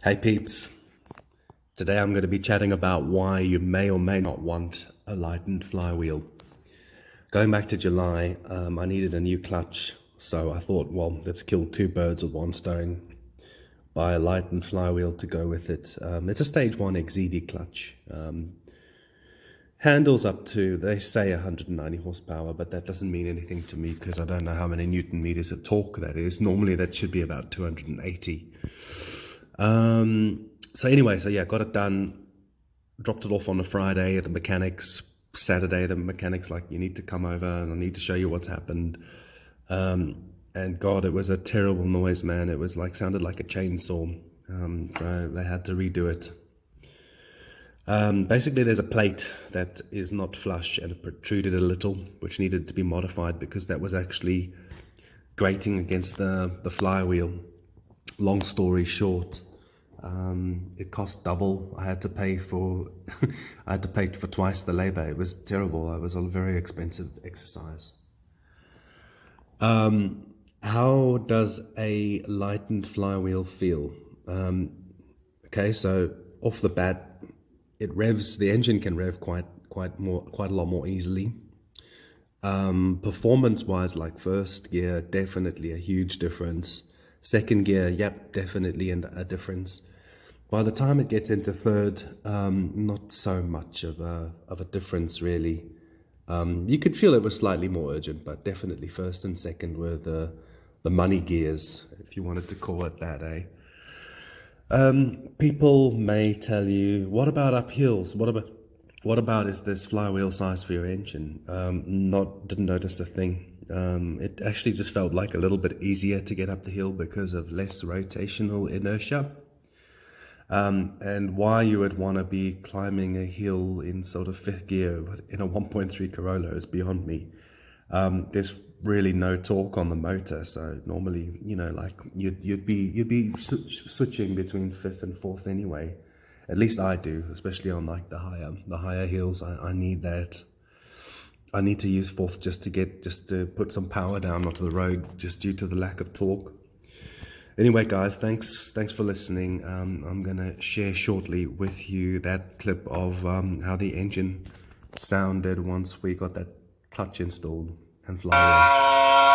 Hey peeps, today I'm going to be chatting about why you may or may not want a lightened flywheel. Going back to July, I needed a new clutch, so I thought, well, let's kill two birds with one stone. Buy a lightened flywheel to go with it. It's a stage 1 XZD clutch. Handles up to, they say 190 horsepower, but that doesn't mean anything to me because I don't know how many Newton meters of torque that is. Normally that should be about 280. So anyway, got it done, dropped it off on a Friday at the mechanics. Saturday, the mechanics like, you need to come over and I need to show you what's happened. And God, it was a terrible noise, man. It was like, sounded like a chainsaw. So they had to redo it. Basically, there's a plate that is not flush and it protruded a little, which needed to be modified because that was actually grating against the flywheel. Long story short, it cost double. I had to pay for I had to pay for twice the labor. It was terrible. It was a very expensive exercise. How does a lightened flywheel feel? Okay, so off the bat, the engine can rev quite a lot more easily. Performance wise, like first gear, definitely a huge difference. Second gear, yep, definitely a difference. By the time it gets into third, not so much of a difference really. You could feel it was slightly more urgent, but definitely first and second were the money gears, if you wanted to call it that, eh? People may tell you, what about uphills? What about is this flywheel size for your engine? Didn't notice a thing. It actually just felt like a little bit easier to get up the hill because of less rotational inertia. And why you would want to be climbing a hill in sort of fifth gear in a 1.3 Corolla is beyond me. There's really no torque on the motor, so normally, like you'd be switching between fifth and fourth anyway. At least I do, especially on like the higher hills. I need that. I need to use fourth just to put some power down onto the road, just due to the lack of torque. Anyway, guys, thanks for listening. I'm gonna share shortly with you that clip of how the engine sounded once we got that clutch installed and flywheel.